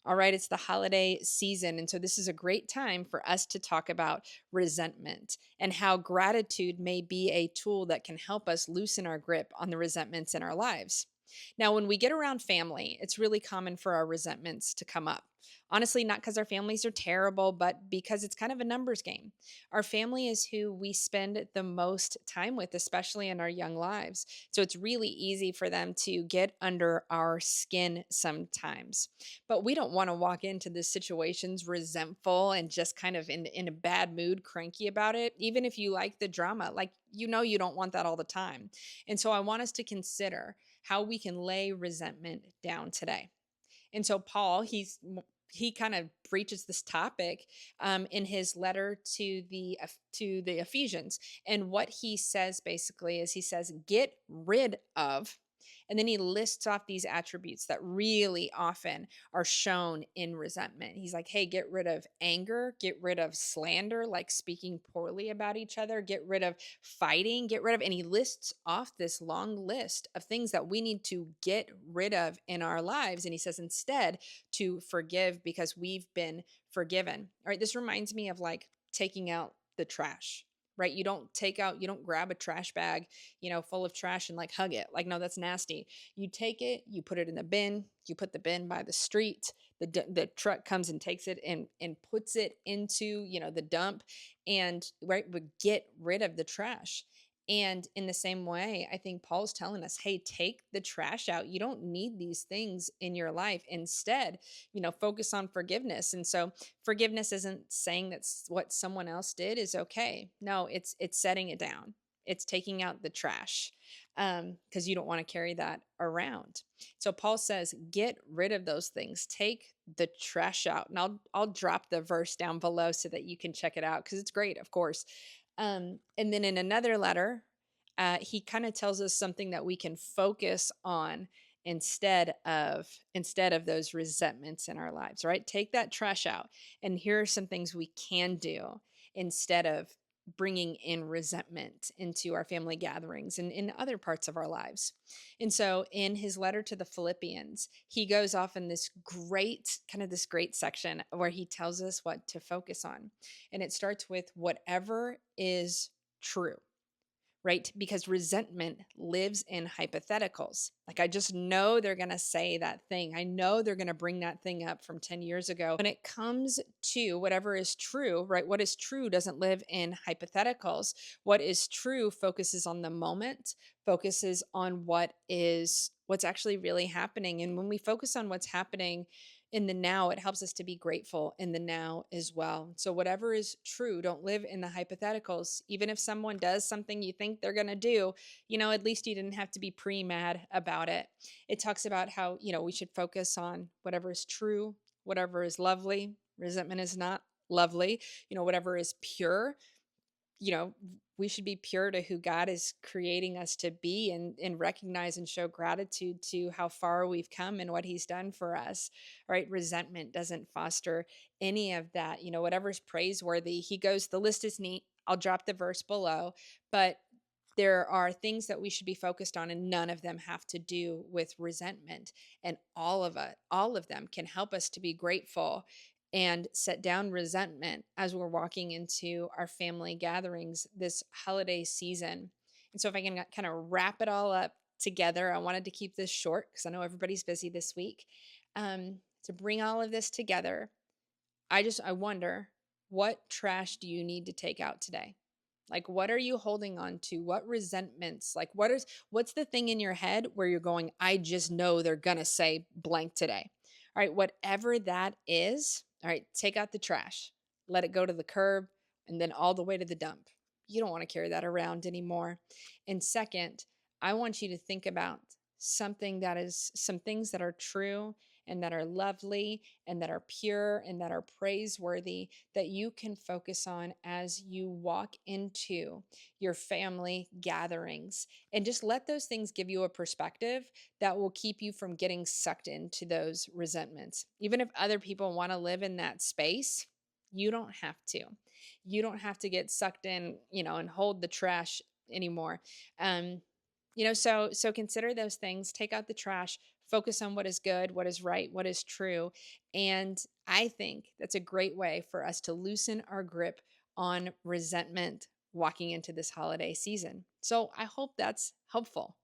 All right, it's the holiday season. And so this is a great time for us to talk about resentment and how gratitude may be a tool that can help us loosen our grip on the resentments in our lives. Now, when we get around family, it's really common for our resentments to come up. Honestly, not because our families are terrible, but because it's kind of a numbers game. Our family is who we spend the most time with, especially in our young lives. So it's really easy for them to get under our skin sometimes. But we don't want to walk into the situations resentful and just kind of in a bad mood, cranky about it, even if you like the drama. Like, you don't want that all the time. And so I want us to consider how we can lay resentment down today. And so Paul, he kind of preaches this topic in his letter to the Ephesians. And what he says basically is he says, get rid of. And then he lists off these attributes that really often are shown in resentment. He's like, hey, get rid of anger, get rid of slander, like speaking poorly about each other, get rid of fighting, get rid of, and he lists off this long list of things that we need to get rid of in our lives. And he says, instead, to forgive because we've been forgiven. All right, this reminds me of like taking out the trash. Right? You don't grab a trash bag, full of trash and like hug it. Like, no, that's nasty. You take it, you put it in the bin, you put the bin by the street, the truck comes and takes it and puts it into, the dump, and right, we get rid of the trash. And in the same way, I think Paul's telling us, hey, take the trash out. You don't need these things in your life. Instead, focus on forgiveness. And so forgiveness isn't saying that what someone else did is okay. No, it's setting it down. It's taking out the trash because you don't want to carry that around. So Paul says, get rid of those things. Take the trash out. And I'll drop the verse down below so that you can check it out because it's great, of course. And then in another letter, he kind of tells us something that we can focus on instead of those resentments in our lives, right? Take that trash out. And here are some things we can do instead of bringing in resentment into our family gatherings and in other parts of our lives. And so in his letter to the Philippians, he goes off in this great section where he tells us what to focus on. And it starts with whatever is true, right? Because resentment lives in hypotheticals. Like, I just know they're going to say that thing. I know they're going to bring that thing up from 10 years ago. When it comes to whatever is true, right? What is true doesn't live in hypotheticals. What is true focuses on the moment, focuses on what's actually really happening. And when we focus on what's happening in the now, it helps us to be grateful in the now as well. So whatever is true, don't live in the hypotheticals. Even if someone does something you think they're going to do, at least you didn't have to be pre-mad about it. It talks about how, we should focus on whatever is true, whatever is lovely. Resentment is not lovely. Whatever is pure, you know, we should be pure to who God is creating us to be, and recognize and show gratitude to how far we've come and what he's done for us. Right? Resentment doesn't foster any of that. Whatever's praiseworthy, the list is neat. I'll drop the verse below, but there are things that we should be focused on, and none of them have to do with resentment. And all of them can help us to be grateful and set down resentment as we're walking into our family gatherings this holiday season. And so if I can kind of wrap it all up together, I wanted to keep this short because I know everybody's busy this week. To bring all of this together, I wonder, what trash do you need to take out today? Like, what are you holding on to? What resentments? Like, what's the thing in your head where you're going, I just know they're going to say blank today. All right, whatever that is, all right, take out the trash, let it go to the curb, and then all the way to the dump. You don't want to carry that around anymore. And second, I want you to think about some things that are true and that are lovely and that are pure and that are praiseworthy that you can focus on as you walk into your family gatherings. And just let those things give you a perspective that will keep you from getting sucked into those resentments. Even if other people want to live in that space, you don't have to. You don't have to get sucked in, and hold the trash anymore. So consider those things, take out the trash, focus on what is good, what is right, what is true. And I think that's a great way for us to loosen our grip on resentment walking into this holiday season. So I hope that's helpful.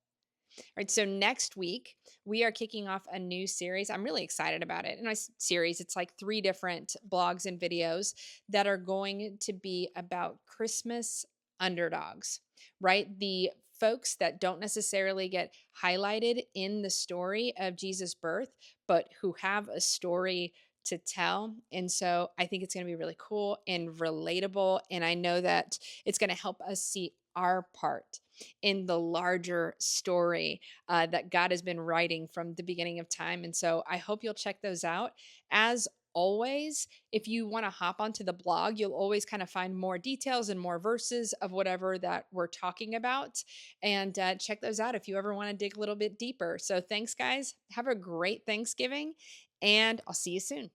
All right, so next week we are kicking off a new series. I'm really excited about it. And I series, it's like 3 different blogs and videos that are going to be about Christmas underdogs, right? The folks that don't necessarily get highlighted in the story of Jesus' birth, but who have a story to tell. And so I think it's going to be really cool and relatable. And I know that it's going to help us see our part in the larger story that God has been writing from the beginning of time. And so I hope you'll check those out. As always, if you want to hop onto the blog, you'll always kind of find more details and more verses of whatever that we're talking about. And check those out if you ever want to dig a little bit deeper. So thanks, guys. Have a great Thanksgiving, and I'll see you soon.